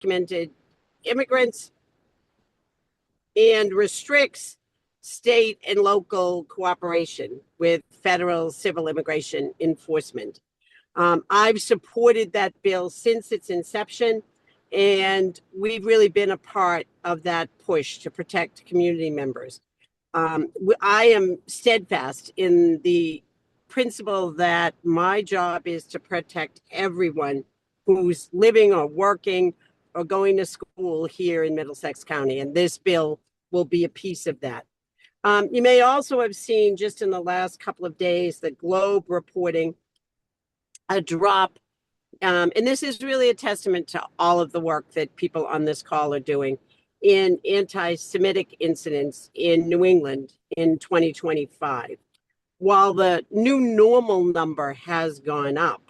undocumented immigrants and restricts state and local cooperation with federal civil immigration enforcement. I've supported that bill since its inception, and we've really been a part of that push to protect community members. I am steadfast in the principle that my job is to protect everyone who's living or working or going to school here in Middlesex County, and this bill will be a piece of that. You may also have seen just in the last couple of days the Globe reporting a drop, and this is really a testament to all of the work that people on this call are doing in anti-Semitic incidents in New England in 2025. While the new normal number has gone up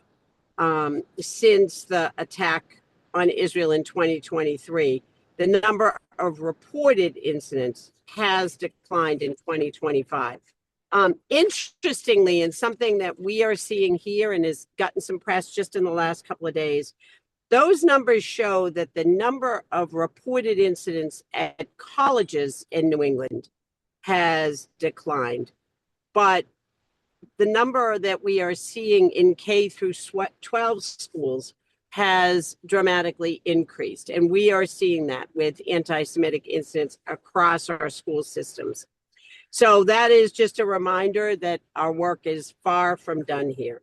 since the attack on Israel in 2023, the number of reported incidents has declined in 2025. Interestingly, and something that we are seeing here and has gotten some press just in the last couple of days, those numbers show that the number of reported incidents at colleges in New England has declined. But the number that we are seeing in K through 12 schools has dramatically increased. And we are seeing that with anti-Semitic incidents across our school systems. So that is just a reminder that our work is far from done here.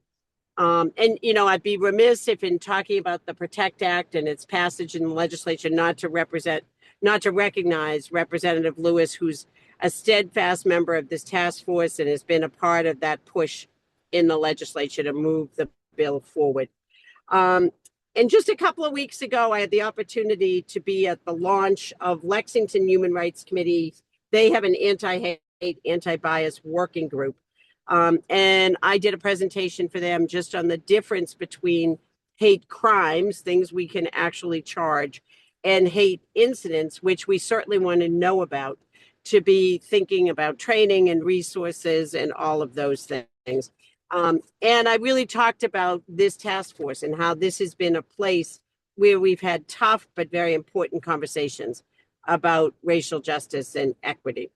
And, you know, I'd be remiss if in talking about the PROTECT Act and its passage in the legislature not to recognize Representative Lewis, who's a steadfast member of this task force and has been a part of that push in the legislature to move the bill forward. And just a couple of weeks ago, I had the opportunity to be at the launch of Lexington Human Rights Committee. They have an anti-hate, anti-bias working group. And I did a presentation for them just on the difference between hate crimes, things we can actually charge, and hate incidents, which we certainly want to know about, to be thinking about training and resources and all of those things. And I really talked about this task force and how this has been a place where we've had tough but very important conversations about racial justice and equity.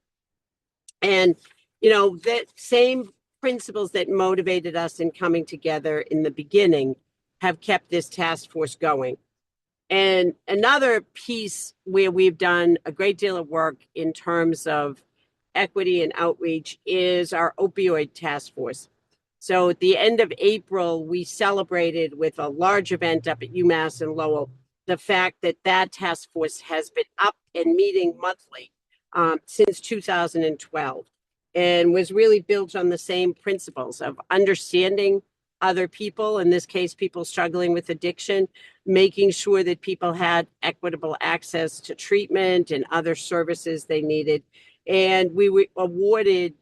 And, you know, that same principles that motivated us in coming together in the beginning have kept this task force going. And another piece where we've done a great deal of work in terms of equity and outreach is our opioid task force. So at the end of April, we celebrated with a large event up at UMass in Lowell the fact that that task force has been up and meeting monthly since 2012 and was really built on the same principles of understanding other people, in this case, people struggling with addiction, making sure that people had equitable access to treatment and other services they needed. And we awarded,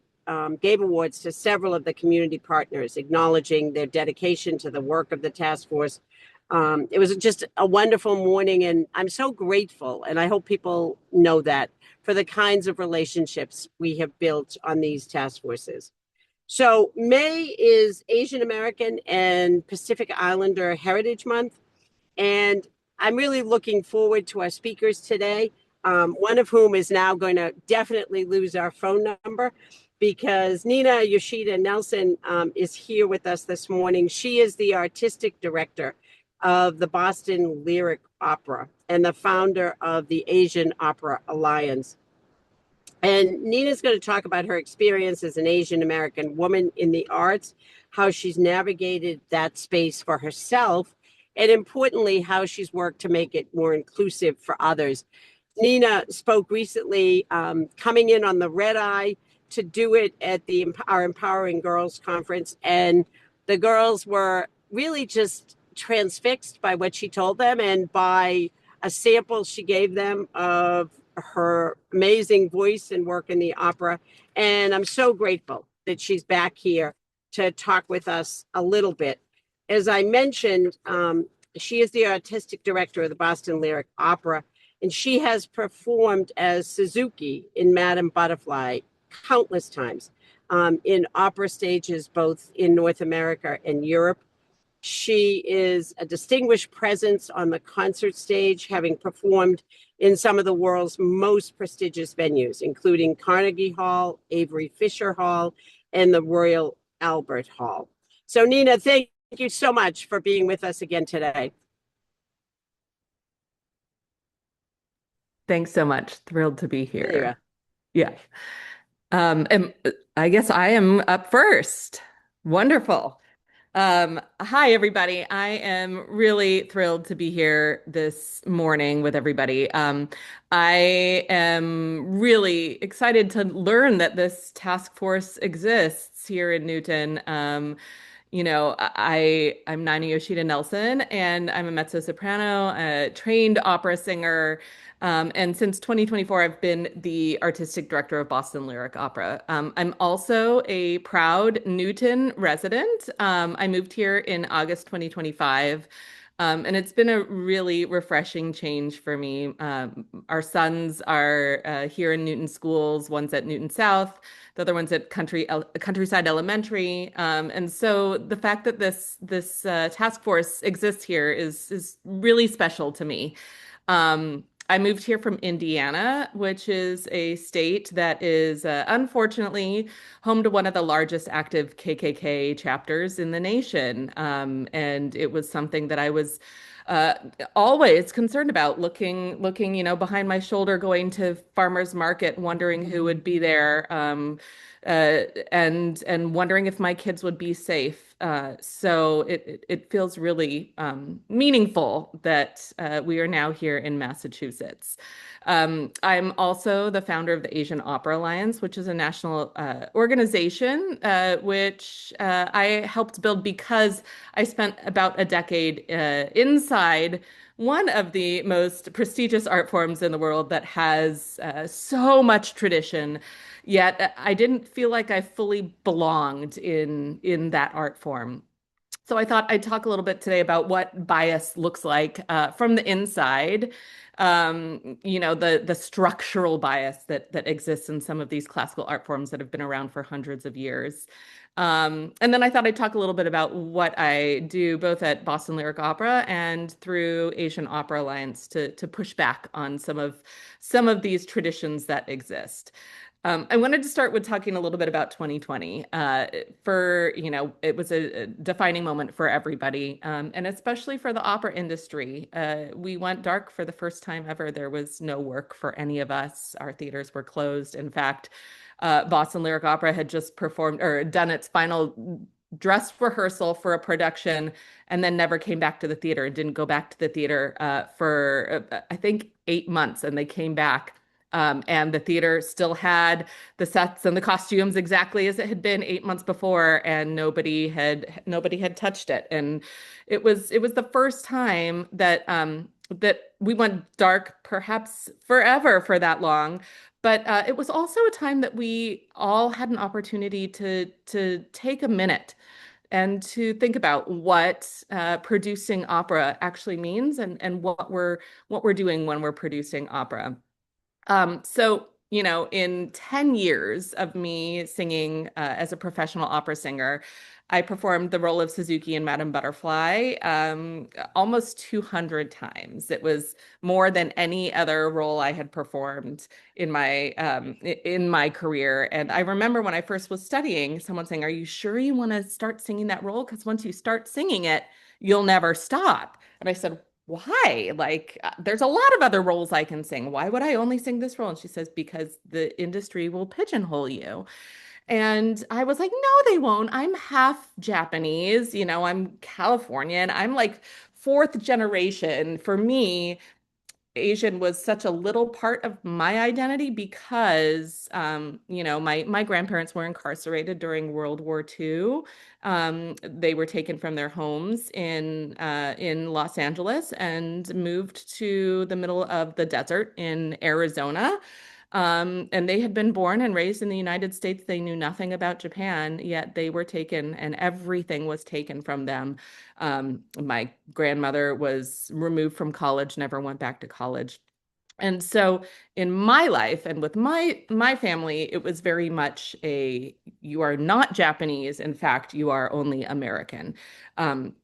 gave awards to several of the community partners, acknowledging their dedication to the work of the task force. It was just a wonderful morning, and I'm so grateful, and I hope people know that, for the kinds of relationships we have built on these task forces. So May is Asian American and Pacific Islander Heritage Month, and I'm really looking forward to our speakers today, one of whom is now going to definitely lose our phone number because Nina Yoshida Nelson is here with us this morning. She is the artistic director of the Boston Lyric Opera and the founder of the Asian Opera Alliance. And Nina's going to talk about her experience as an Asian American woman in the arts, how she's navigated that space for herself, and importantly, how she's worked to make it more inclusive for others. Nina spoke recently, coming in on the red eye to do it at our Empowering Girls Conference, and the girls were really just transfixed by what she told them and by a sample she gave them of her amazing voice and work in the opera. And I'm so grateful that she's back here to talk with us a little bit. As I mentioned, she is the artistic director of the Boston Lyric Opera, and she has performed as Suzuki in Madame Butterfly countless times in opera stages, both in North America and Europe. She is a distinguished presence on the concert stage, having performed in some of the world's most prestigious venues, including Carnegie Hall, Avery Fisher Hall, and the Royal Albert Hall. So, Nina, thank you so much for being with us again today. Thanks so much. Thrilled to be There you here. are. Yeah. And I guess I am up first. Wonderful. Hi, everybody. I am really thrilled to be here this morning with everybody. I am really excited to learn that this task force exists here in Newton. I'm Nina Yoshida Nelson, and I'm a mezzo-soprano, a trained opera singer. And since 2024, I've been the artistic director of Boston Lyric Opera. I'm also a proud Newton resident. I moved here in August 2025. And it's been a really refreshing change for me. Our sons are here in Newton schools. One's at Newton South, the other one's at Countryside Elementary. And so the fact that this task force exists here is really special to me. I moved here from Indiana, which is a state that is unfortunately home to one of the largest active KKK chapters in the nation. And it was something that I was uh, always concerned about, looking, behind my shoulder, going to farmers market, wondering who would be there, uh, and wondering if my kids would be safe. So it feels really meaningful that we are now here in Massachusetts. I'm also the founder of the Asian Opera Alliance, which is a national organization which I helped build because I spent about a decade inside one of the most prestigious art forms in the world that has so much tradition. Yet I didn't feel like I fully belonged in that art form. So I thought I'd talk a little bit today about what bias looks like from the inside. The structural bias that exists in some of these classical art forms that have been around for hundreds of years. And then I thought I'd talk a little bit about what I do both at Boston Lyric Opera and through Asian Opera Alliance to push back on some of these traditions that exist. I wanted to start with talking a little bit about 2020. It was a defining moment for everybody, and especially for the opera industry. We went dark for the first time ever. There was no work for any of us. Our theaters were closed. In fact, Boston Lyric Opera had just performed or done its final dress rehearsal for a production and then never came back to the theater and didn't go back to the theater for, I think, 8 months. And they came back. And the theater still had the sets and the costumes exactly as it had been 8 months before, and nobody had touched it. And it was the first time that we went dark, perhaps forever for that long. But it was also a time that we all had an opportunity to take a minute and to think about what producing opera actually means and what we're doing when we're producing opera. In 10 years of me singing as a professional opera singer, I performed the role of Suzuki in Madame Butterfly almost 200 times. It was more than any other role I had performed in my career. And I remember when I first was studying, someone saying, "Are you sure you want to start singing that role? Because once you start singing it, you'll never stop." And I said, "Why? Like, there's a lot of other roles I can sing. Why would I only sing this role?" And she says, "Because the industry will pigeonhole you." And I was like, "No, they won't. I'm half Japanese. I'm Californian. I'm like fourth generation. For me, Asian was such a little part of my identity because, my grandparents were incarcerated during World War II. They were taken from their homes in Los Angeles and moved to the middle of the desert in Arizona. And they had been born and raised in the United States. They knew nothing about Japan, yet they were taken, and everything was taken from them. My grandmother was removed from college, never went back to college. And so in my life and with my family, it was very much you are not Japanese. In fact, you are only American. Um,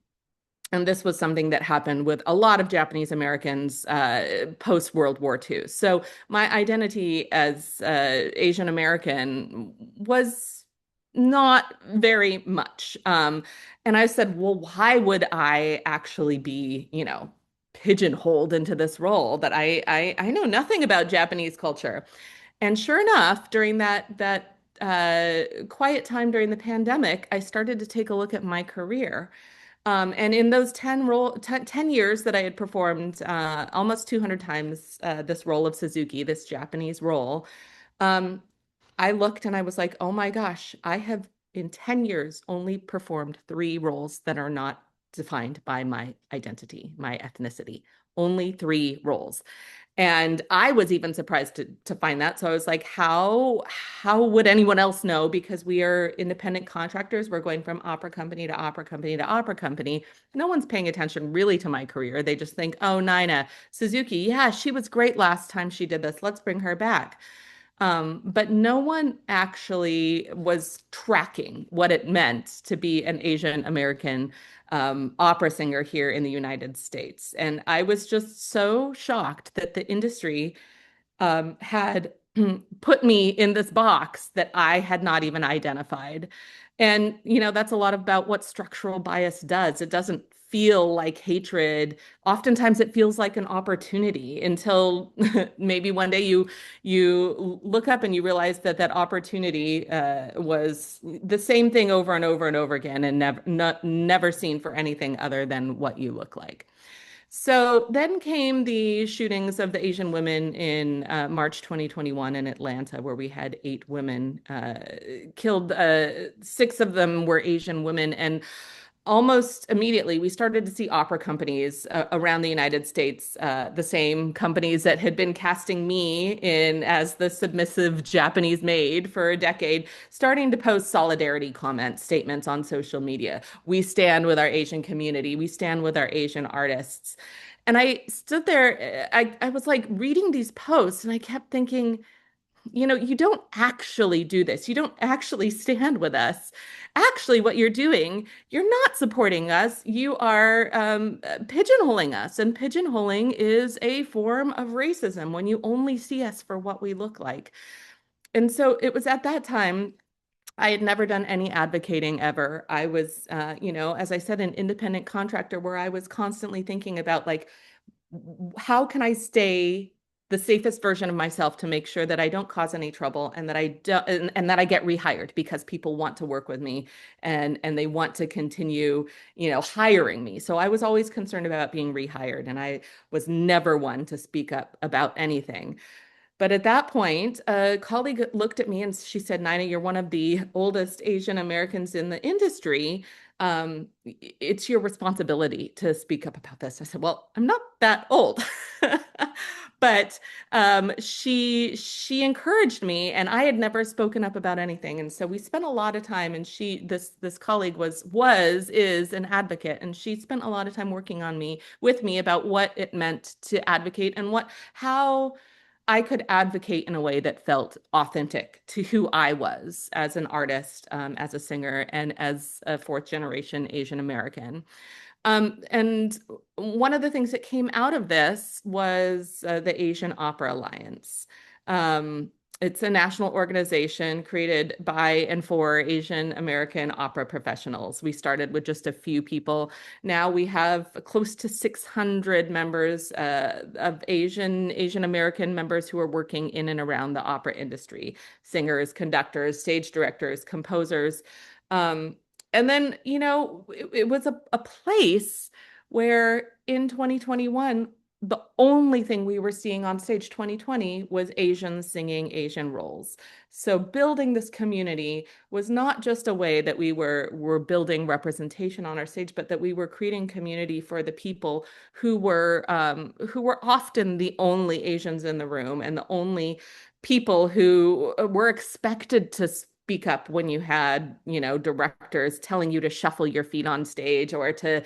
And this was something that happened with a lot of Japanese Americans post World War II. So my identity as Asian American was not very much. And I said, well, why would I actually be, pigeonholed into this role that I know nothing about Japanese culture? And sure enough, during that quiet time during the pandemic, I started to take a look at my career. And in those 10 years that I had performed almost 200 times this role of Suzuki, this Japanese role, um, I looked and I was like, oh my gosh, I have in 10 years only performed three roles that are not defined by my identity, my ethnicity. Only three roles. And I was even surprised to find that. So I was like, how would anyone else know? Because we are independent contractors. We're going from opera company to opera company to opera company. No one's paying attention really to my career. They just think, oh, Nina, Suzuki, yeah, she was great last time she did this. Let's bring her back. But no one actually was tracking what it meant to be an Asian American opera singer here in the United States. And I was just so shocked that the industry had put me in this box that I had not even identified. And, that's a lot about what structural bias does. It doesn't feel like hatred. Oftentimes it feels like an opportunity until maybe one day you look up and you realize that that opportunity was the same thing over and over and over again and never seen for anything other than what you look like. So then came the shootings of the Asian women in March 2021 in Atlanta, where we had 8 women killed. Six of them were Asian women. And almost immediately, we started to see opera companies around the United States, the same companies that had been casting me in as the submissive Japanese maid for a decade, starting to post solidarity comment statements on social media. We stand with our Asian community. We stand with our Asian artists. And I stood there, I was like reading these posts, and I kept thinking, you don't actually do this. You don't actually stand with us. Actually, what you're doing, you're not supporting us. You are pigeonholing us. And pigeonholing is a form of racism when you only see us for what we look like. And so it was at that time. I had never done any advocating ever. I was, as I said, an independent contractor where I was constantly thinking about like, how can I stay the safest version of myself to make sure that I don't cause any trouble and that I don't and that I get rehired because people want to work with me and they want to continue, hiring me. So I was always concerned about being rehired, and I was never one to speak up about anything. But at that point, a colleague looked at me and she said, Nina, you're one of the oldest Asian Americans in the industry. It's your responsibility to speak up about this. I said, well, I'm not that old. But she encouraged me, and I had never spoken up about anything. And so we spent a lot of time, and this colleague is an advocate, and she spent a lot of time working with me about what it meant to advocate and how I could advocate in a way that felt authentic to who I was as an artist, as a singer, and as a fourth generation Asian American. And one of the things that came out of this was the Asian Opera Alliance. It's a national organization created by and for Asian American opera professionals. We started with just a few people. Now we have close to 600 members of Asian American members who are working in and around the opera industry, singers, conductors, stage directors, composers. And then, it was a place where in 2021, the only thing we were seeing on stage 2020 was Asians singing Asian roles. So building this community was not just a way that we were building representation on our stage, but that we were creating community for the people who were often the only Asians in the room and the only people who were expected to speak up when you had, directors telling you to shuffle your feet on stage or to,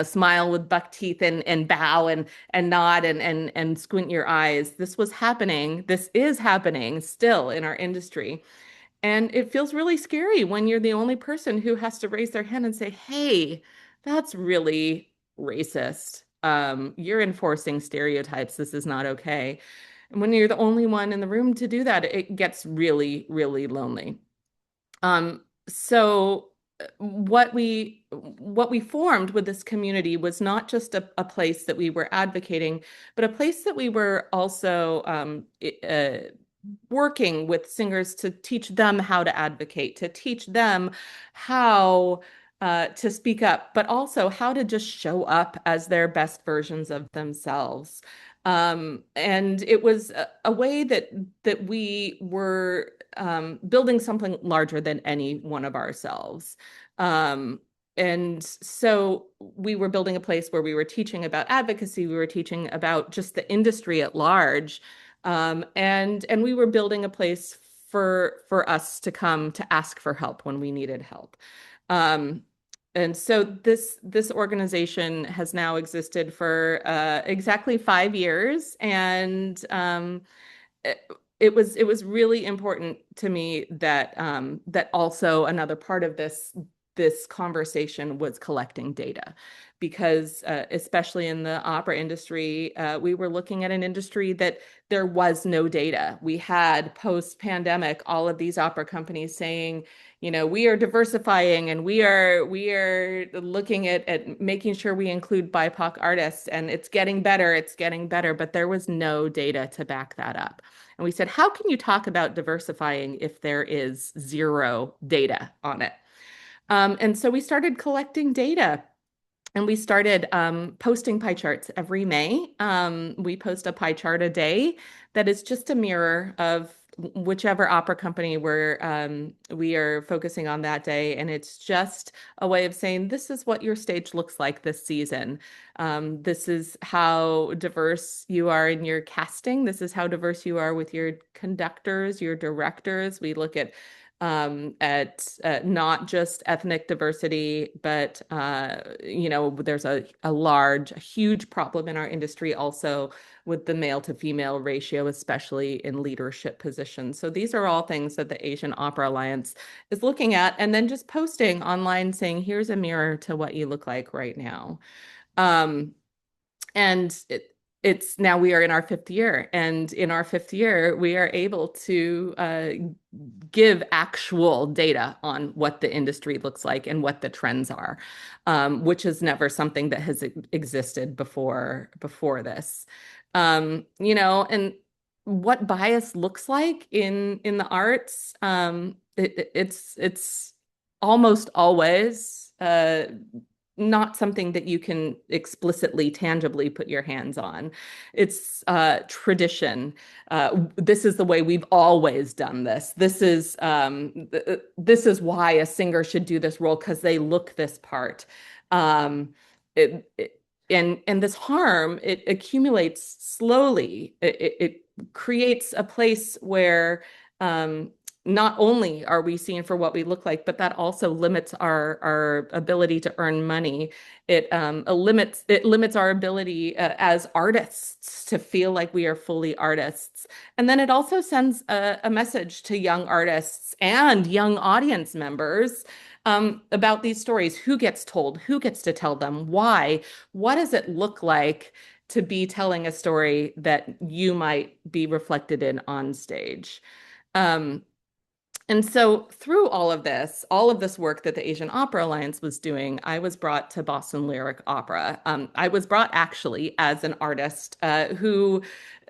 smile with buck teeth and bow and nod and squint your eyes. This was happening. This is happening still in our industry. And it feels really scary when you're the only person who has to raise their hand and say, hey, that's really racist. You're enforcing stereotypes. This is not okay. And when you're the only one in the room to do that, it gets really, really lonely. So what we formed with this community was not just a place that we were advocating, but a place that we were also working with singers to teach them how to advocate, to teach them how to speak up, but also how to just show up as their best versions of themselves. And it was a way that we were building something larger than any one of ourselves. And so we were building a place where we were teaching about advocacy, we were teaching about just the industry at large, and we were building a place for us to come to ask for help when we needed help. And so this organization has now existed for exactly 5 years, and it, it was really important to me that that also another part of this conversation was collecting data, because especially in the opera industry, we were looking at an industry that there was no data. We had post-pandemic all of these opera companies saying, we are diversifying and we are looking at making sure we include BIPOC artists, and it's getting better, but there was no data to back that up. And we said, how can you talk about diversifying if there is zero data on it? And so we started collecting data, and we started posting pie charts every May. We post a pie chart a day that is just a mirror of whichever opera company we are focusing on that day. And it's just a way of saying, this is what your stage looks like this season. This is how diverse you are in your casting. This is how diverse you are with your conductors, your directors. We look at not just ethnic diversity, but there's a huge problem in our industry also with the male to female ratio, especially in leadership positions. So these are all things that the Asian Opera Alliance is looking at, and then just posting online saying, here's a mirror to what you look like right now. And it's now we are in our 5th year, and in our 5th year, we are able to give actual data on what the industry looks like and what the trends are, which is never something that has existed before this. And what bias looks like in the arts, it's almost always not something that you can explicitly, tangibly put your hands on. It's tradition. This is the way we've always done this. This is why a singer should do this role, because they look this part. And this harm, it accumulates slowly. It creates a place where not only are we seen for what we look like, but that also limits our ability to earn money. It limits our ability as artists to feel like we are fully artists. And then it also sends a message to young artists and young audience members about these stories. Who gets told? Who gets to tell them? Why? What does it look like to be telling a story that you might be reflected in on stage? And so through all of this work that the Asian Opera Alliance was doing, I was brought to Boston Lyric Opera. I was brought actually as an artist who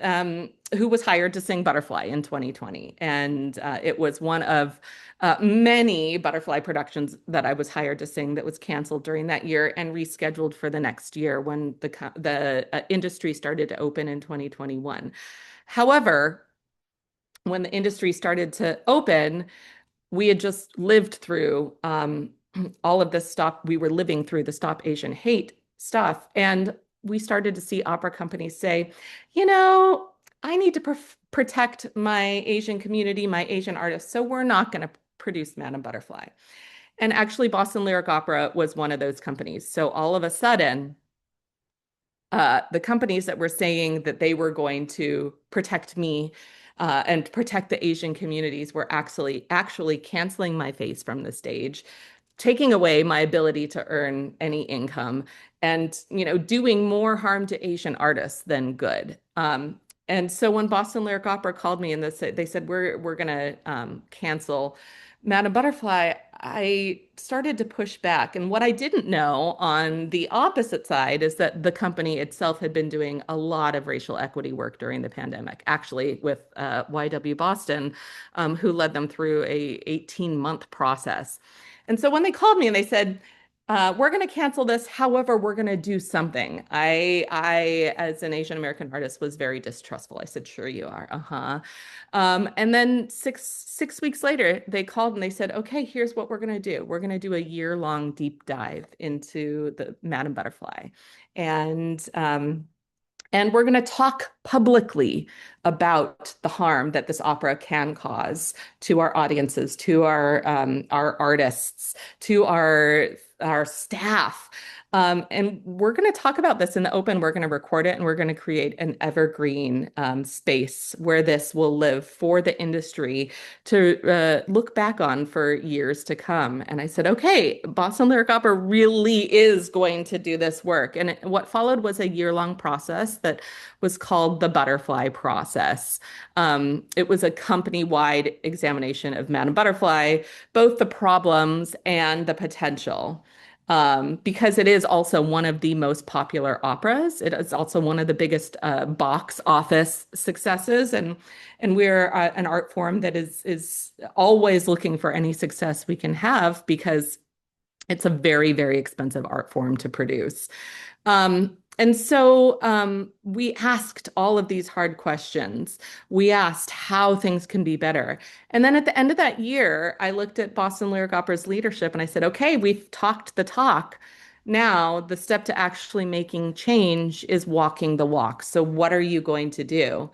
was hired to sing Butterfly in 2020. And it was one of many Butterfly productions that I was hired to sing that was canceled during that year and rescheduled for the next year when the industry started to open in 2021. However, when the industry started to open, we had just lived through all of this stuff. We were living through the Stop Asian Hate stuff. And we started to see opera companies say, I need to protect my Asian community, my Asian artists, so we're not going to produce Madame Butterfly. And actually, Boston Lyric Opera was one of those companies. So all of a sudden, the companies that were saying that they were going to protect me and protect the Asian communities were actually canceling my face from the stage. taking away my ability to earn any income and, doing more harm to Asian artists than good. And so when Boston Lyric Opera called me and they said we're gonna cancel Madame Butterfly, I started to push back. And what I didn't know on the opposite side is that the company itself had been doing a lot of racial equity work during the pandemic, actually with YW Boston, who led them through a 18-month process. And so when they called me and they said, we're going to cancel this. However, we're going to do something. As an Asian American artist, was very distrustful. I said, "Sure you are." Uh-huh. And then six weeks later, they called and they said, "Okay, here's what we're going to do. We're going to do a year-long deep dive into the Madame Butterfly, and and we're going to talk publicly about the harm that this opera can cause to our audiences, to our artists, to our staff. And we're going to talk about this in the open. We're going to record it and we're going to create an evergreen space where this will live for the industry to look back on for years to come." And I said, okay, Boston Lyric Opera really is going to do this work. And what followed was a year-long process that was called the Butterfly Process. It was a company-wide examination of Madame Butterfly, both the problems and the potential. Because it is also one of the most popular operas. It is also one of the biggest box office successes, and we're an art form that is always looking for any success we can have because it's a very, very expensive art form to produce. And so we asked all of these hard questions. We asked how things can be better. And then at the end of that year, I looked at Boston Lyric Opera's leadership and I said, okay, we've talked the talk. Now the step to actually making change is walking the walk. So what are you going to do?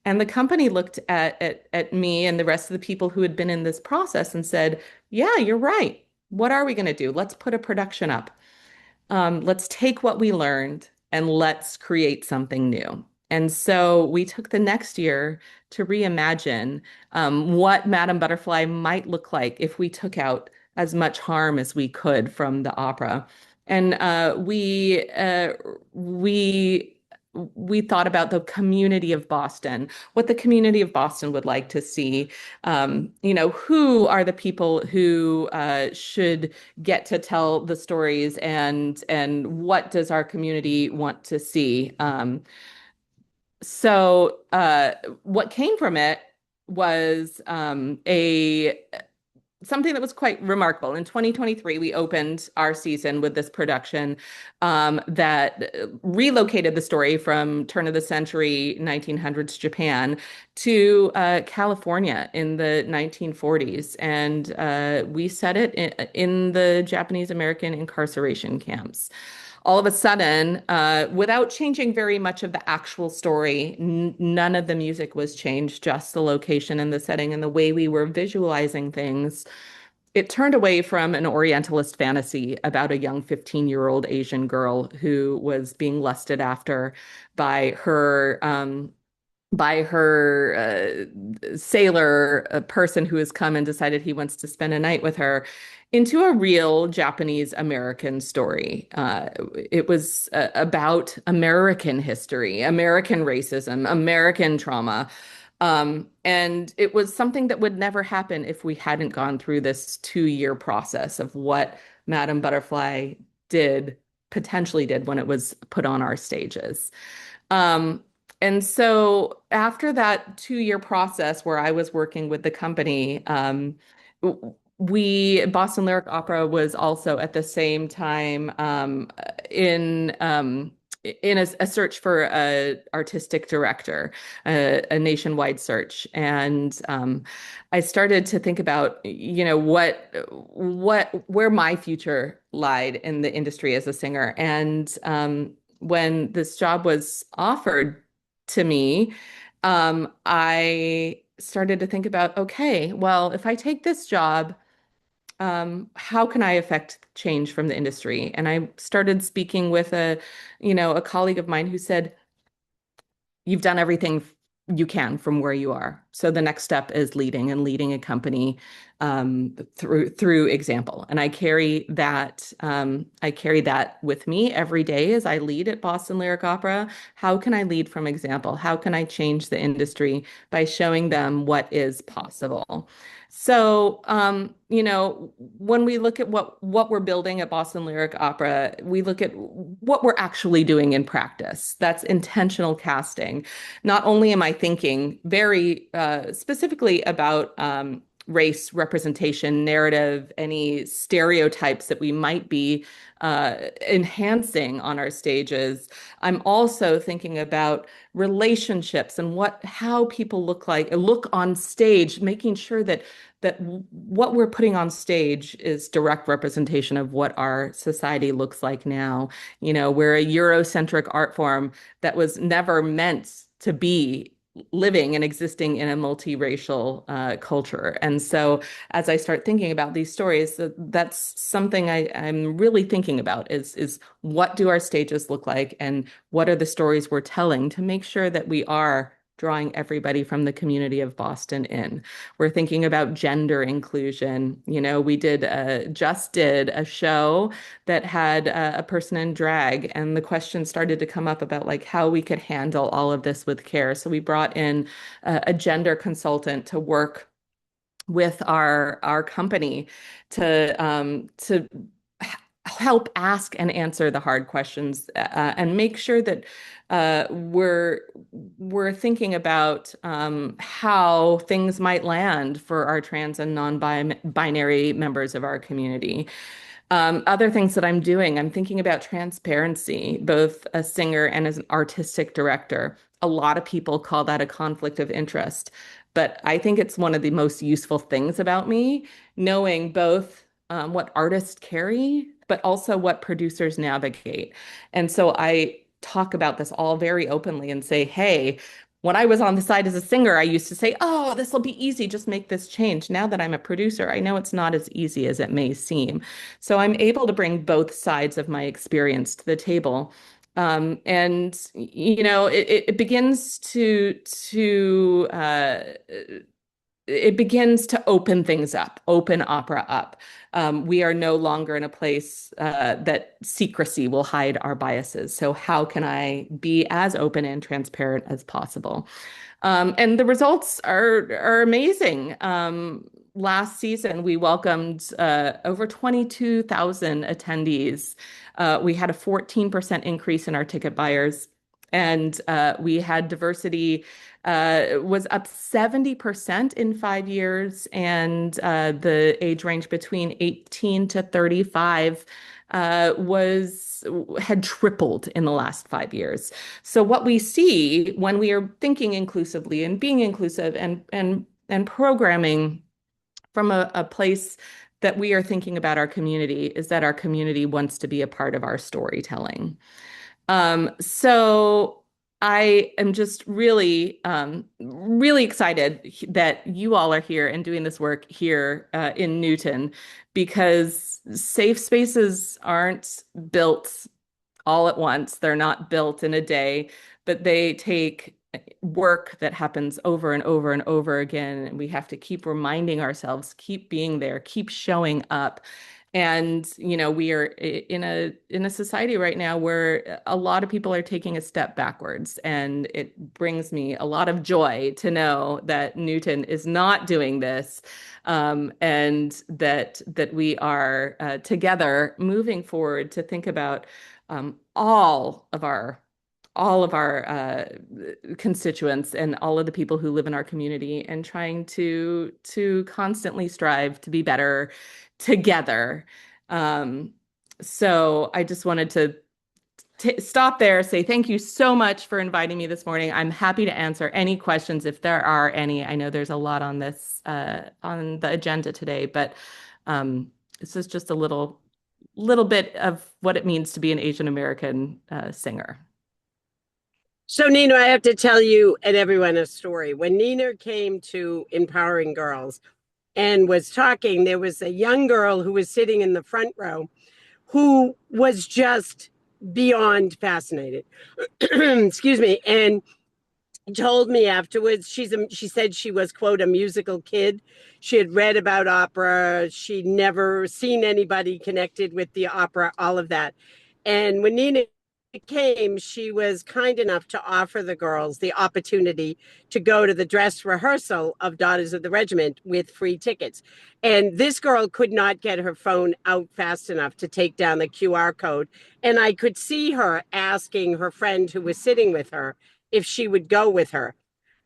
And the company looked at me and the rest of the people who had been in this process and said, yeah, you're right. What are we going to do? Let's put a production up. Let's take what we learned and let's create something new. And so we took the next year to reimagine what Madame Butterfly might look like if we took out as much harm as we could from the opera. And we thought about the community of Boston, what the community of Boston would like to see. Who are the people who should get to tell the stories, and what does our community want to see? So what came from it was a something that was quite remarkable. In 2023, we opened our season with this production that relocated the story from turn of the century 1900s Japan to California in the 1940s. And we set it in the Japanese American incarceration camps. All of a sudden, without changing very much of the actual story, none of the music was changed, just the location and the setting and the way we were visualizing things. It turned away from an Orientalist fantasy about a young 15-year-old Asian girl who was being lusted after by her sailor, a person who has come and decided he wants to spend a night with her, into a real Japanese American story. It was about American history, American racism, American trauma. And it was something that would never happen if we hadn't gone through this 2-year process of what Madame Butterfly potentially did when it was put on our stages. And so after that 2-year process where I was working with the company, Boston Lyric Opera was also at the same time in a search for a artistic director, a nationwide search. And I started to think about, where my future lied in the industry as a singer. And when this job was offered to me, I started to think about, okay, well, if I take this job, how can I affect change from the industry? And I started speaking with a colleague of mine who said, you've done everything you can from where you are. So the next step is leading a company through example. And I carry that with me every day as I lead at Boston Lyric Opera. How can I lead from example? How can I change the industry by showing them what is possible? So, when we look at what we're building at Boston Lyric Opera, we look at what we're actually doing in practice. That's intentional casting. Not only am I thinking very specifically about race representation, narrative, any stereotypes that we might be enhancing on our stages, I'm also thinking about relationships and how people look on stage, making sure that what we're putting on stage is direct representation of what our society looks like now. We're a Eurocentric art form that was never meant to be living and existing in a multiracial culture. And so as I start thinking about these stories, that's something I'm really thinking about is what do our stages look like and what are the stories we're telling to make sure that we are drawing everybody from the community of Boston in. We're thinking about gender inclusion. We just did a show that had a person in drag, and the question started to come up about like how we could handle all of this with care. So we brought in a gender consultant to work with our company to help ask and answer the hard questions and make sure that we're thinking about how things might land for our trans and non-binary members of our community. Other things that I'm doing, I'm thinking about transparency, both a singer and as an artistic director. A lot of people call that a conflict of interest, but I think it's one of the most useful things about me, knowing both what artists carry, but also what producers navigate. And so I talk about this all very openly and say, hey, when I was on the side as a singer, I used to say, oh, this will be easy, just make this change. Now that I'm a producer, I know it's not as easy as it may seem. So I'm able to bring both sides of my experience to the table. And it begins it begins to open things up, open opera up. We are no longer in a place that secrecy will hide our biases. So how can I be as open and transparent as possible? And the results are amazing. Last season, we welcomed over 22,000 attendees. We had a 14% increase in our ticket buyers, and we had diversity was up 70% in 5 years, and the age range between 18 to 35 had tripled in the last 5 years. So what we see when we are thinking inclusively and being inclusive and programming from a place that we are thinking about our community is that our community wants to be a part of our storytelling. So I am just really, really excited that you all are here and doing this work here in Newton, because safe spaces aren't built all at once. They're not built in a day, but they take work that happens over and over and over again. And we have to keep reminding ourselves, keep being there, keep showing up. And we are in a society right now where a lot of people are taking a step backwards, and it brings me a lot of joy to know that Newton is not doing this, and that we are together moving forward to think about all of our constituents and all of the people who live in our community, and trying to constantly strive to be better together. So I just wanted to stop there, say thank you so much for inviting me this morning. I'm happy to answer any questions if there are any. I know there's a lot on this on the agenda today, but this is just a little bit of what it means to be an Asian American singer. So, Nina, I have to tell you and everyone a story. When Nina came to Empowering Girls and was talking, there was a young girl who was sitting in the front row who was just beyond fascinated. Excuse me. And told me afterwards she said she was, quote, a musical kid. She had read about opera. She'd never seen anybody connected with the opera, all of that. And when Nina came, she was kind enough to offer the girls the opportunity to go to the dress rehearsal of Daughters of the Regiment with free tickets. And this girl could not get her phone out fast enough to take down the QR code. And I could see her asking her friend who was sitting with her if she would go with her.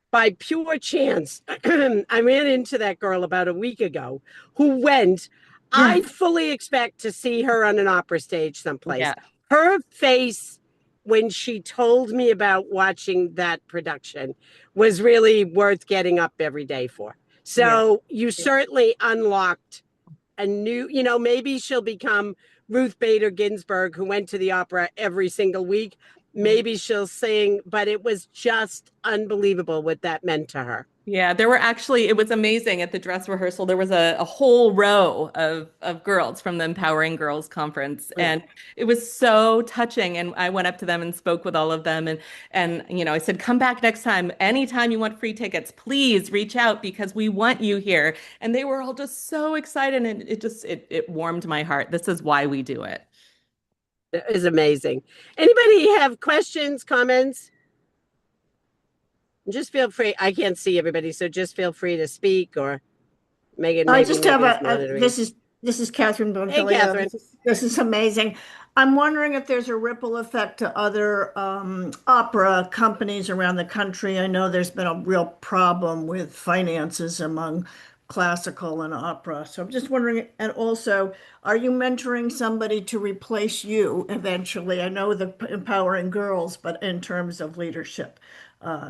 By pure chance, I ran into that girl about a week ago who went. Yeah. I fully expect to see her on an opera stage someplace. Yeah. Her face when she told me about watching that production was really worth getting up every day for. So you certainly unlocked a new, maybe she'll become Ruth Bader Ginsburg, who went to the opera every single week. Maybe she'll sing, but it was just unbelievable what that meant to her. Yeah, it was amazing at the dress rehearsal. There was a whole row of girls from the Empowering Girls Conference, and it was so touching. And I went up to them and spoke with all of them, and I said, "Come back next time. Anytime you want free tickets, please reach out because we want you here." And they were all just so excited, and it warmed my heart. This is why we do it. It is amazing. Anybody have questions, comments? Just feel free. I can't see everybody, so just feel free to speak, or Megan. I maybe just have Megan's a, monitoring. this is Catherine Hey, Bonfiglio. Catherine. This is amazing. I'm wondering if there's a ripple effect to other opera companies around the country. I know there's been a real problem with finances among classical and opera. So I'm just wondering, and also, are you mentoring somebody to replace you eventually? I know the Empowering Girls, but in terms of leadership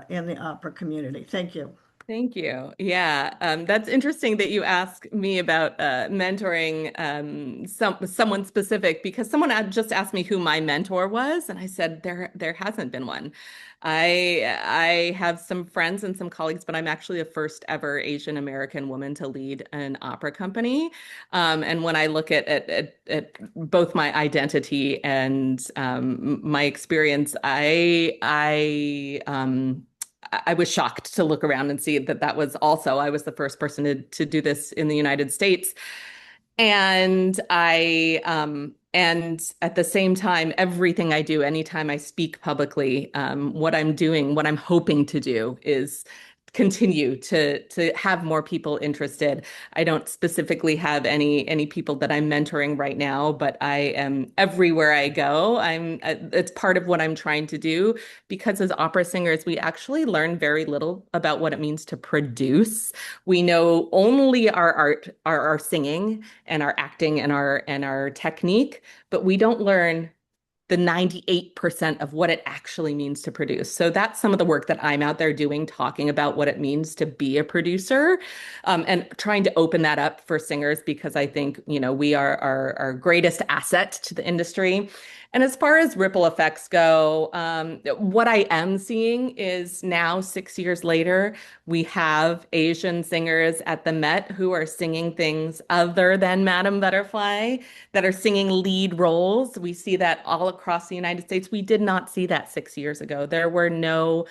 in the opera community. Thank you. Thank you. Yeah, that's interesting that you ask me about mentoring someone specific because someone had just asked me who my mentor was, and I said there hasn't been one. I have some friends and some colleagues, but I'm actually the first ever Asian American woman to lead an opera company. And when I look at both my identity and my experience, I was shocked to look around and see that I was the first person to do this in the United States. And and at the same time, everything I do, anytime I speak publicly, what I'm hoping to do is continue to have more people interested. I don't specifically have any people that I'm mentoring right now, but I am everywhere I go. It's part of what I'm trying to do because as opera singers, we actually learn very little about what it means to produce. We know only our art, our singing and our acting and our technique, but we don't learn the 98% of what it actually means to produce. So that's some of the work that I'm out there doing, talking about what it means to be a producer, and trying to open that up for singers because I think, we are our greatest asset to the industry. And as far as ripple effects go, what I am seeing is now 6 years later, we have Asian singers at the Met who are singing things other than Madame Butterfly, that are singing lead roles. We see that all across the United States. We did not see that 6 years ago. There were no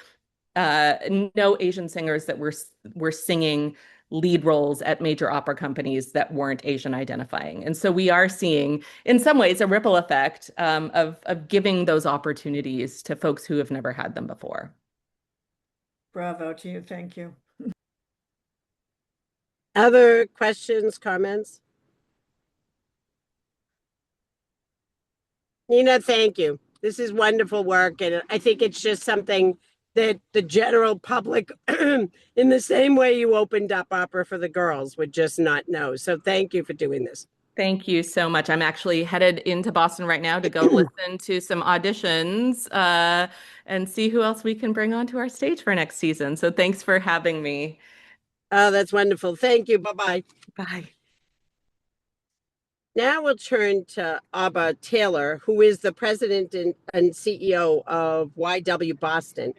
Asian singers that were singing lead roles at major opera companies that weren't Asian identifying. And so we are seeing, in some ways, a ripple effect of giving those opportunities to folks who have never had them before. Bravo to you. Thank you. Other questions, comments? Nina, thank you. This is wonderful work. And I think it's just something that the general public, in the same way you opened up opera for the girls, would just not know. So thank you for doing this. Thank you so much. I'm actually headed into Boston right now to go listen to some auditions and see who else we can bring onto our stage for next season. So thanks for having me. Oh, that's wonderful. Thank you. Bye-bye. Bye. Now we'll turn to Abba Taylor, who is the president and CEO of YW Boston.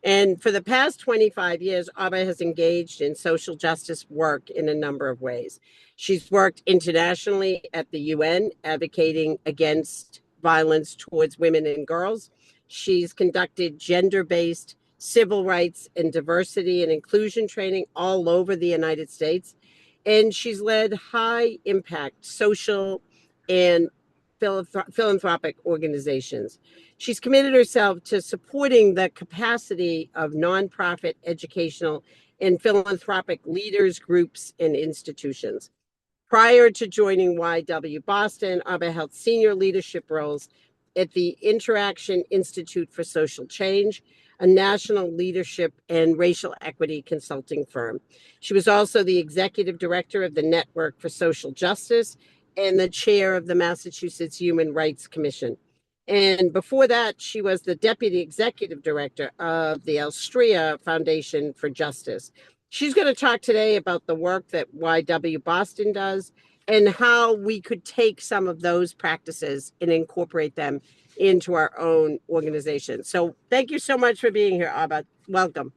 And for the past 25 years, Abba has engaged in social justice work in a number of ways. She's worked internationally at the UN, advocating against violence towards women and girls. She's conducted gender-based civil rights and diversity and inclusion training all over the United States. And she's led high impact social and philanthropic organizations. She's committed herself to supporting the capacity of nonprofit, educational, and philanthropic leaders, groups, and institutions. Prior to joining YW Boston, Abba held senior leadership roles at the Interaction Institute for Social Change, a national leadership and racial equity consulting firm. She was also the executive director of the Network for Social Justice and the chair of the Massachusetts Human Rights Commission. And before that, she was the deputy executive director of the Alstria Foundation for Justice. She's going to talk today about the work that YW Boston does and how we could take some of those practices and incorporate them into our own organization. So thank you so much for being here, Abba. Welcome.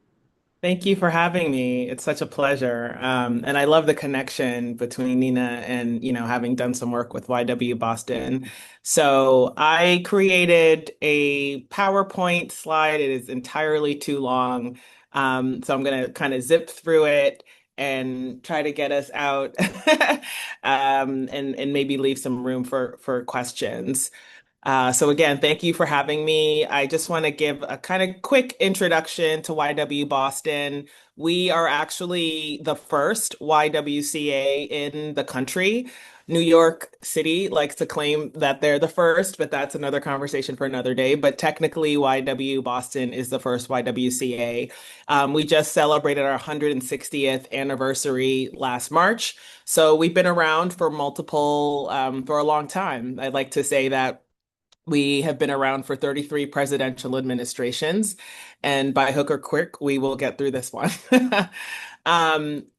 Thank you for having me. It's such a pleasure. And I love the connection between Nina and, having done some work with YW Boston. So I created a PowerPoint slide. It is entirely too long. So I'm going to kind of zip through it and try to get us out and maybe leave some room for questions. So again, thank you for having me. I just want to give a kind of quick introduction to YW Boston. We are actually the first YWCA in the country. New York City likes to claim that they're the first, but that's another conversation for another day. But technically, YW Boston is the first YWCA. We just celebrated our 160th anniversary last March. So we've been around for for a long time. I'd like to say that we have been around for 33 presidential administrations, and by hook or crook, we will get through this one.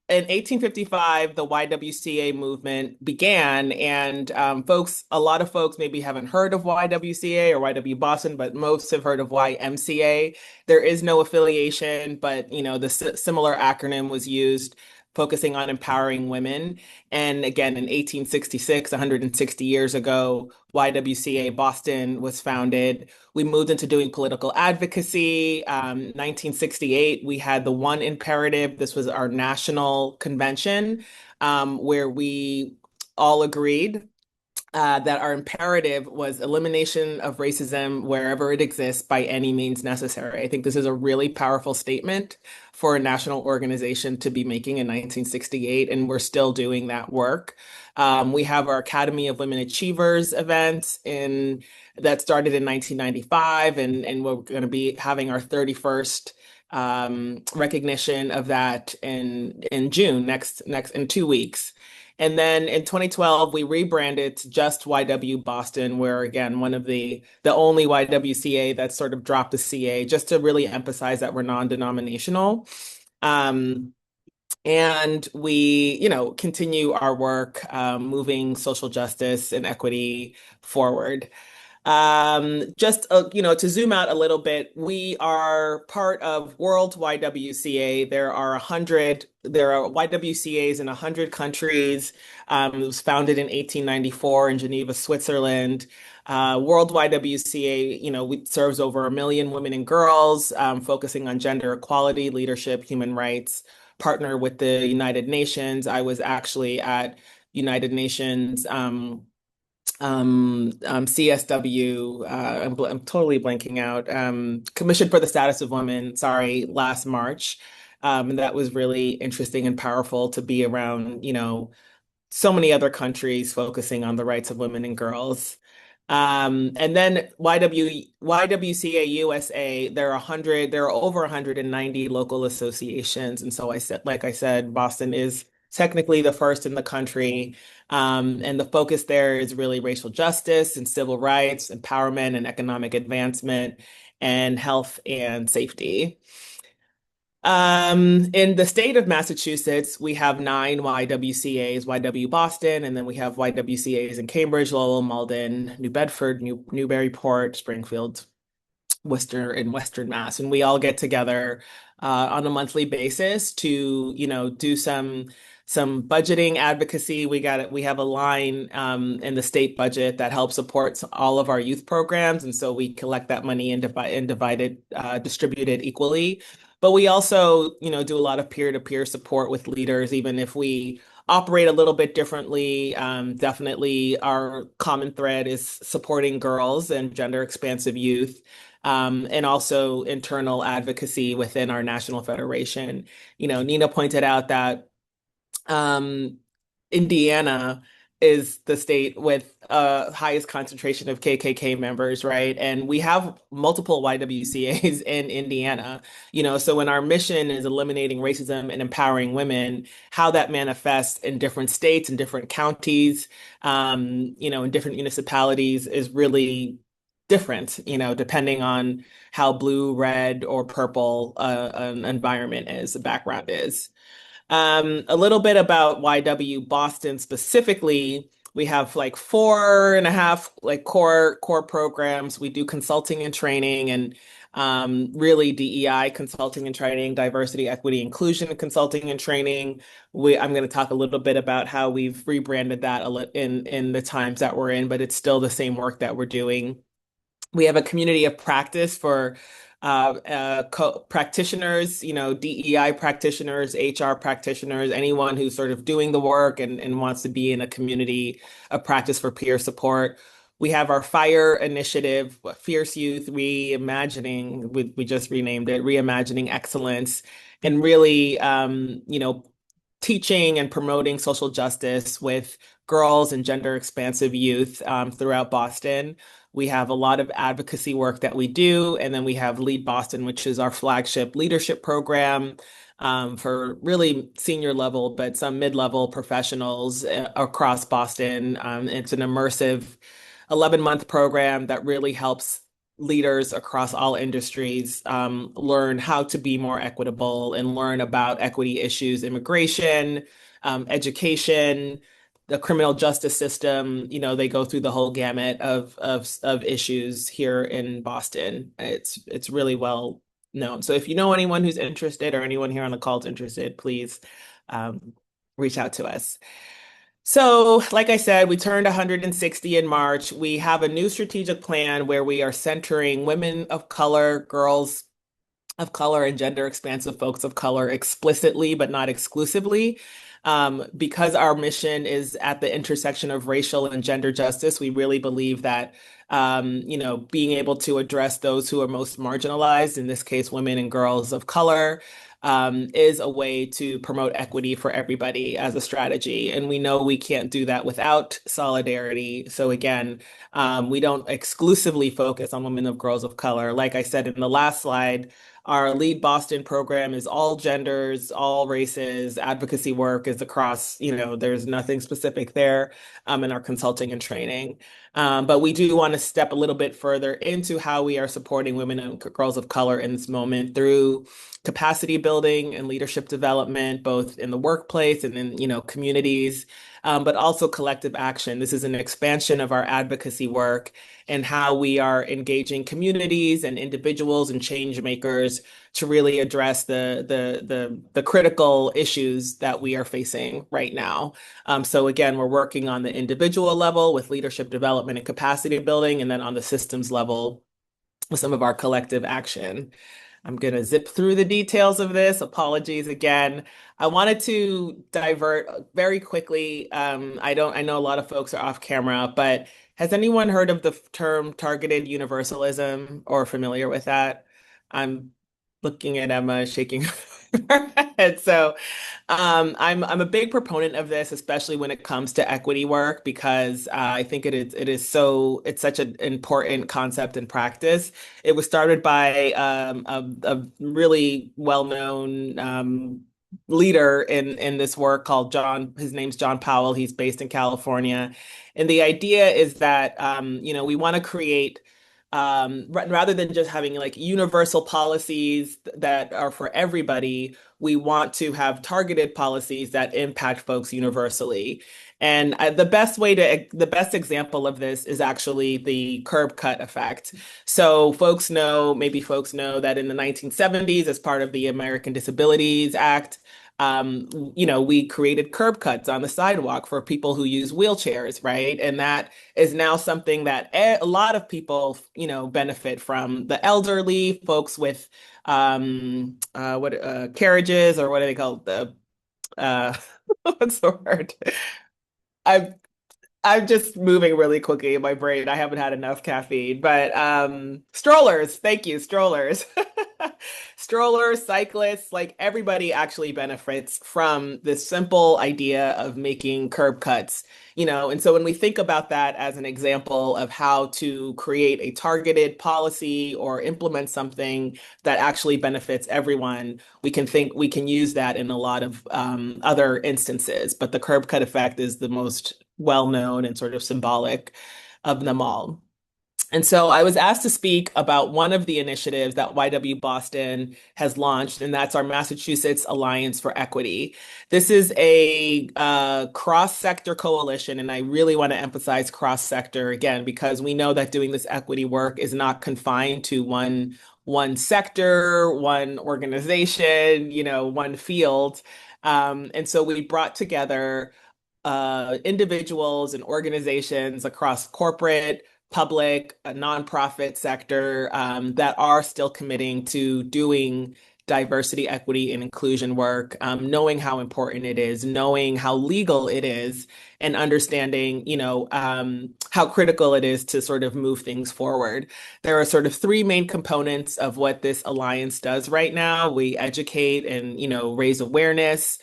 In 1855, the YWCA movement began, and a lot of folks maybe haven't heard of YWCA or YW Boston, but most have heard of YMCA. There is no affiliation, but the similar acronym was used, focusing on empowering women. And again, in 1866, 160 years ago, YWCA Boston was founded. We moved into doing political advocacy. 1968, we had the One Imperative. This was our national convention, where we all agreed that our imperative was elimination of racism wherever it exists by any means necessary. I think this is a really powerful statement for a national organization to be making in 1968, and we're still doing that work. We have our Academy of Women Achievers event that started in 1995, and we're going to be having our 31st recognition of that in June, next in 2 weeks. And then in 2012, we rebranded to just YW Boston, where again, one of the only YWCA that sort of dropped the CA, just to really emphasize that we're non-denominational. And we, continue our work moving social justice and equity forward. To zoom out a little bit, we are part of World YWCA. There are YWCAs in 100 countries. It was founded in 1894 in Geneva, Switzerland. World YWCA, serves over 1 million women and girls, focusing on gender equality, leadership, human rights, partner with the United Nations. I was actually at United Nations CSW, I'm totally blanking out, Commission for the Status of Women, last March. And that was really interesting and powerful to be around, so many other countries focusing on the rights of women and girls. And then YWCA USA, there are over 190 local associations. And so like I said, Boston is technically the first in the country. And the focus there is really racial justice and civil rights, empowerment and economic advancement, and health and safety. In the state of Massachusetts, we have 9 YWCAs, YW Boston, and then we have YWCAs in Cambridge, Lowell, Malden, New Bedford, Newburyport, Springfield, Worcester, and Western Mass. And we all get together on a monthly basis to, do some some budgeting advocacy. We have a line in the state budget that helps support all of our youth programs, and so we collect that money and distribute it equally. But we also, do a lot of peer-to-peer support with leaders, even if we operate a little bit differently. Definitely, our common thread is supporting girls and gender expansive youth. And also internal advocacy within our national federation. Nina pointed out that Indiana is the state with highest concentration of KKK members, right? And we have multiple YWCAs in Indiana, so when our mission is eliminating racism and empowering women, how that manifests in different states and different counties, in different municipalities is really different, depending on how blue, red, or purple an environment is, the background is. A little bit about YW Boston specifically. We have like 4.5 core programs. We do consulting and training, and really DEI consulting and training, diversity, equity, inclusion consulting and training. I'm going to talk a little bit about how we've rebranded that in the times that we're in, but it's still the same work that we're doing. We have a community of practice for practitioners, DEI practitioners, HR practitioners, anyone who's sort of doing the work and wants to be in a community of practice for peer support. We have our FIRE initiative, Fierce Youth Reimagining, we just renamed it, Reimagining Excellence, and really, teaching and promoting social justice with girls and gender expansive youth throughout Boston. We have a lot of advocacy work that we do. And then we have Lead Boston, which is our flagship leadership program for really senior level, but some mid-level professionals across Boston. It's an immersive 11-month program that really helps leaders across all industries learn how to be more equitable and learn about equity issues, immigration, education, the criminal justice system. They go through the whole gamut of issues here in Boston. It's really well known. So if you know anyone who's interested or anyone here on the call is interested, please reach out to us. So, like I said, we turned 160 in March. We have a new strategic plan where we are centering women of color, girls of color, and gender expansive folks of color explicitly, but not exclusively. Because our mission is at the intersection of racial and gender justice, we really believe that, being able to address those who are most marginalized, in this case, women and girls of color, is a way to promote equity for everybody as a strategy. And we know we can't do that without solidarity. So again, we don't exclusively focus on women of girls of color. Like I said in the last slide, our Lead Boston program is all genders, all races. Advocacy work is across, there's nothing specific there in our consulting and training. But we do want to step a little bit further into how we are supporting women and girls of color in this moment through capacity building and leadership development, both in the workplace and in, communities, but also collective action. This is an expansion of our advocacy work and how we are engaging communities and individuals and change makers to really address the critical issues that we are facing right now. So again, we're working on the individual level with leadership development and capacity building, and then on the systems level with some of our collective action. I'm going to zip through the details of this. Apologies again. I wanted to divert very quickly. I know a lot of folks are off camera, but has anyone heard of the term targeted universalism or familiar with that? I'm looking at Emma shaking her head. So I'm a big proponent of this, especially when it comes to equity work, because I think it's such an important concept and practice. It was started by a really well-known leader in this work called John. His name's John Powell. He's based in California. And the idea is that, we want to create, rather than just having like universal policies that are for everybody, we want to have targeted policies that impact folks universally. And the best example of this is actually the curb cut effect. So maybe folks know that in the 1970s, as part of the American Disabilities Act, we created curb cuts on the sidewalk for people who use wheelchairs, right? And that is now something that a lot of people, benefit from. The elderly, folks with what carriages, or what do they call the what's the word? I'm I'm just moving really quickly in my brain. I haven't had enough caffeine, but strollers, thank you, strollers. Strollers, cyclists, like everybody actually benefits from this simple idea of making curb cuts, And so when we think about that as an example of how to create a targeted policy or implement something that actually benefits everyone, we can use that in a lot of other instances. But the curb cut effect is the most well-known and sort of symbolic of them all. And so I was asked to speak about one of the initiatives that YW Boston has launched, and that's our Massachusetts Alliance for Equity. This is a cross-sector coalition, and I really want to emphasize cross-sector again, because we know that doing this equity work is not confined to one sector, one organization, one field. And so we brought together individuals and organizations across corporate, public, nonprofit sector that are still committing to doing diversity, equity, and inclusion work, knowing how important it is, knowing how legal it is, and understanding, how critical it is to sort of move things forward. There are sort of three main components of what this alliance does right now. We educate and, raise awareness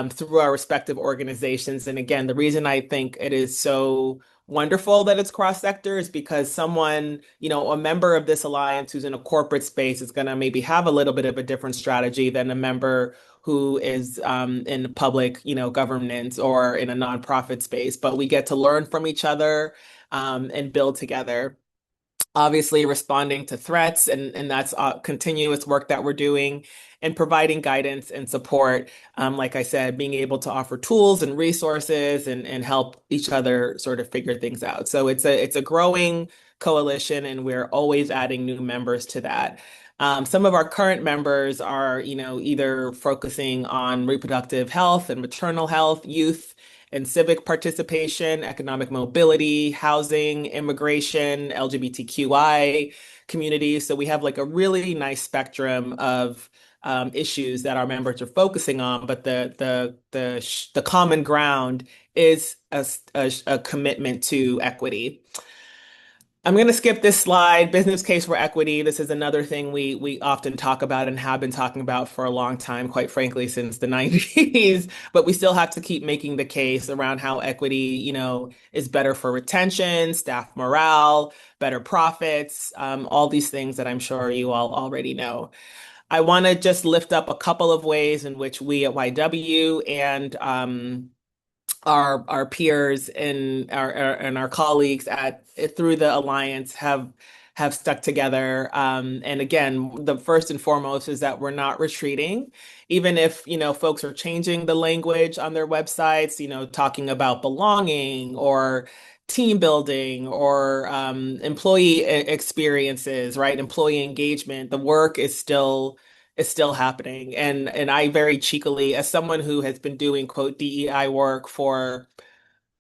through our respective organizations. And again, the reason I think it is so wonderful that it's cross-sector is because someone, a member of this alliance who's in a corporate space is going to maybe have a little bit of a different strategy than a member who is in public, governance or in a nonprofit space. But we get to learn from each other and build together. Obviously responding to threats, and that's continuous work that we're doing, and providing guidance and support. Like I said, being able to offer tools and resources and help each other sort of figure things out. So it's a growing coalition, and we're always adding new members to that. Some of our current members are, either focusing on reproductive health and maternal health, youth and civic participation, economic mobility, housing, immigration, LGBTQI communities. So we have like a really nice spectrum of issues that our members are focusing on, but the common ground is a commitment to equity. I'm going to skip this slide, business case for equity. This is another thing we often talk about and have been talking about for a long time, quite frankly, since the 90s. But we still have to keep making the case around how equity, is better for retention, staff morale, better profits, all these things that I'm sure you all already know. I want to just lift up a couple of ways in which we at YW and our peers and our colleagues through the alliance have stuck together. And again, the first and foremost is that we're not retreating, even if folks are changing the language on their websites, talking about belonging or team building or employee experiences, right? Employee engagement. The work is still happening. And I very cheekily, as someone who has been doing quote DEI work for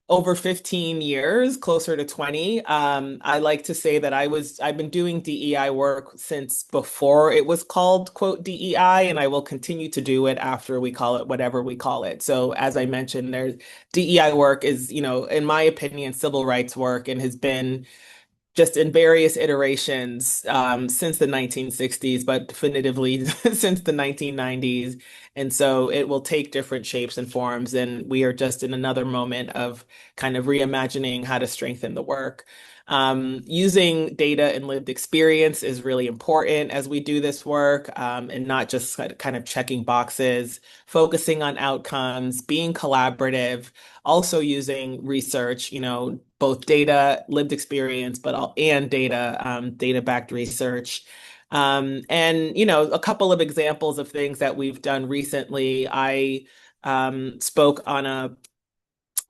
over 15 years, closer to 20, I like to say that I've been doing DEI work since before it was called quote DEI, and I will continue to do it after we call it whatever we call it. So as I mentioned, there's DEI work is, in my opinion, civil rights work, and has been just in various iterations since the 1960s, but definitively since the 1990s. And so it will take different shapes and forms. And we are just in another moment of kind of reimagining how to strengthen the work. Using data and lived experience is really important as we do this work, and not just kind of checking boxes, focusing on outcomes, being collaborative, also using research, both data, lived experience, and data-backed research. And, a couple of examples of things that we've done recently. I spoke on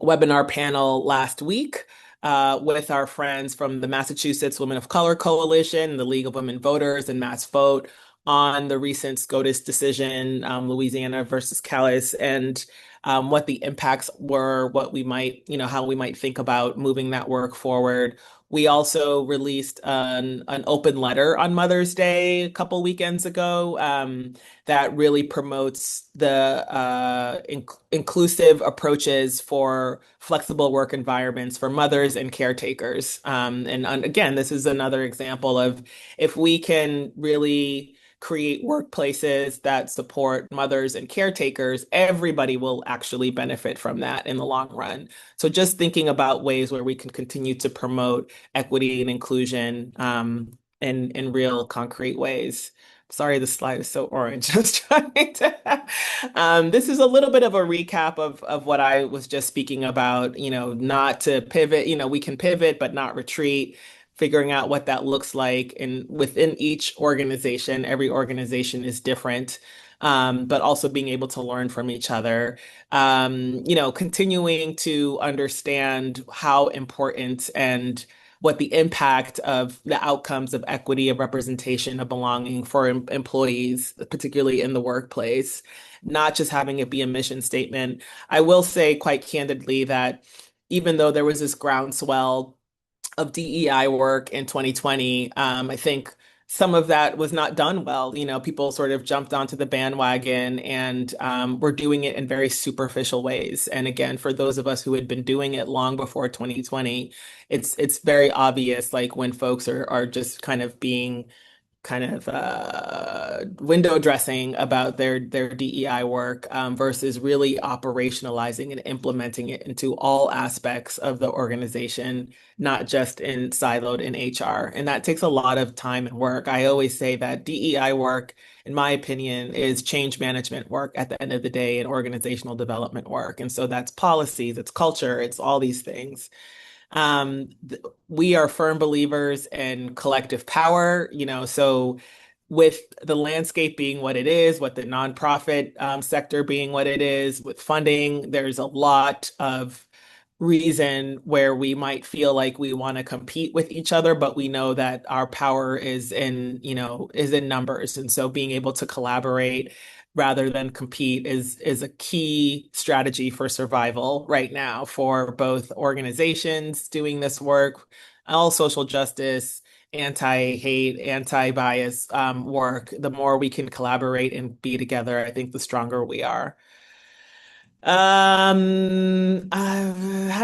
webinar panel last week with our friends from the Massachusetts Women of Color Coalition, the League of Women Voters, and Mass Vote on the recent SCOTUS decision, Louisiana versus Calais, and what the impacts were, what we might, how we might think about moving that work forward. We also released an open letter on Mother's Day a couple weekends ago that really promotes the inclusive approaches for flexible work environments for mothers and caretakers. And again, this is another example of if we can really create workplaces that support mothers and caretakers, everybody will actually benefit from that in the long run. So just thinking about ways where we can continue to promote equity and inclusion in real concrete ways. Sorry, the slide is so orange. I was trying to. This is a little bit of a recap of what I was just speaking about, not to pivot, we can pivot, but not retreat, figuring out what that looks like. And within each organization, every organization is different, but also being able to learn from each other, continuing to understand how important and what the impact of the outcomes of equity, of representation, of belonging for employees, particularly in the workplace, not just having it be a mission statement. I will say quite candidly that even though there was this groundswell of DEI work in 2020, I think some of that was not done well. People sort of jumped onto the bandwagon and were doing it in very superficial ways. And again, for those of us who had been doing it long before 2020, it's very obvious, like when folks are just kind of being window dressing about their DEI work versus really operationalizing and implementing it into all aspects of the organization, not just in siloed in HR. And that takes a lot of time and work. I always say that DEI work, in my opinion, is change management work at the end of the day and organizational development work. And so that's policies, it's culture, it's all these things. We are firm believers in collective power, so with the landscape being what it is, with the nonprofit sector being what it is, with funding, there's a lot of reason where we might feel like we want to compete with each other, but we know that our power is in numbers. And so being able to collaborate rather than compete is a key strategy for survival right now for both organizations doing this work, all social justice, anti-hate, anti-bias work. The more we can collaborate and be together, I think the stronger we are. How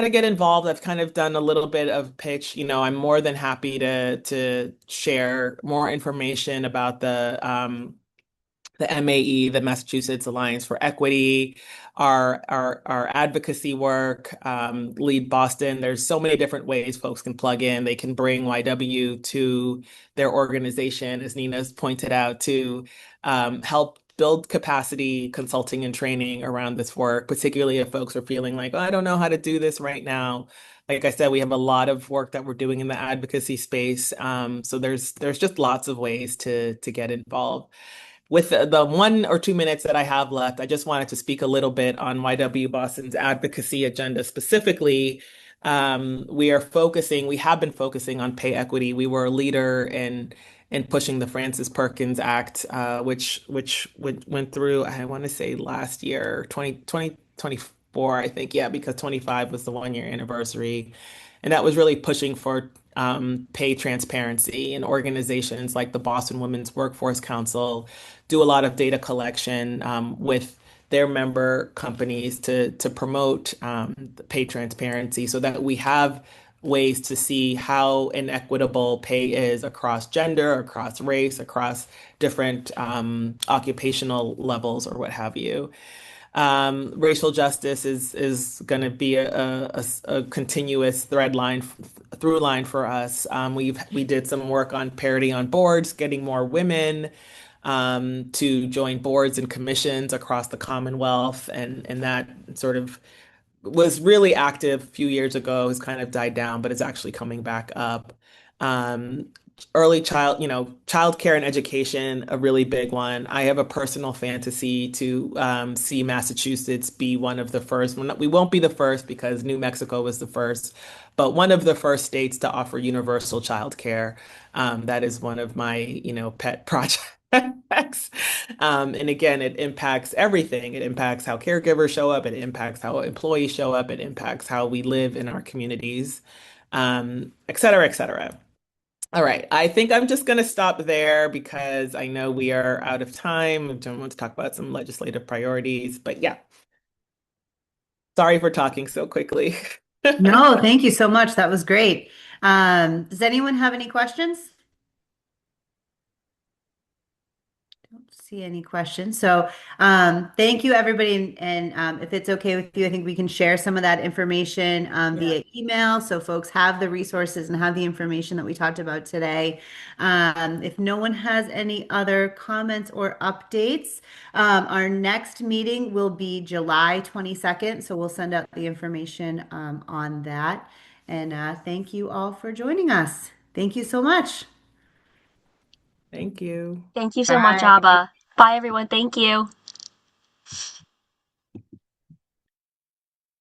to get involved. I've kind of done a little bit of pitch. I'm more than happy to share more information about the MAE, the Massachusetts Alliance for Equity, our advocacy work, Lead Boston. There's so many different ways folks can plug in. They can bring YW to their organization, as Nina's pointed out, to help build capacity, consulting and training around this work, particularly if folks are feeling like, oh, I don't know how to do this right now. Like I said, we have a lot of work that we're doing in the advocacy space. So there's just lots of ways to get involved. With the 1 or 2 minutes that I have left, I just wanted to speak a little bit on YW Boston's advocacy agenda specifically. We have been focusing on pay equity. We were a leader in pushing the Frances Perkins Act, which went through, I want to say last year, 2024, I think, yeah, because 25 was the 1-year anniversary. And that was really pushing for pay transparency, and organizations like the Boston Women's Workforce Council do a lot of data collection with their member companies to promote the pay transparency so that we have ways to see how inequitable pay is across gender, across race, across different occupational levels or what have you. Racial justice is going to be a continuous through line for us. We did some work on parity on boards, getting more women to join boards and commissions across the Commonwealth, and that sort of was really active a few years ago, has kind of died down, but it's actually coming back up. early child, childcare and education, a really big one. I have a personal fantasy to see Massachusetts be one of the first. We won't be the first because New Mexico was the first, but one of the first states to offer universal childcare. That is one of my, pet projects. And again, it impacts everything. It impacts how caregivers show up. It impacts how employees show up. It impacts how we live in our communities, et cetera, et cetera. All right. I think I'm just going to stop there because I know we are out of time. I don't want to talk about some legislative priorities, but yeah. Sorry for talking so quickly. No, thank you so much. That was great. Does anyone have any questions? Don't see any questions. So thank you, everybody. And if it's okay with you, I think we can share some of that information via email so folks have the resources and have the information that we talked about today. If no one has any other comments or updates, our next meeting will be July 22nd. So we'll send out the information on that. And thank you all for joining us. Thank you so much. Thank you. Thank you so much, Bye. Abba. Bye, everyone. Thank you.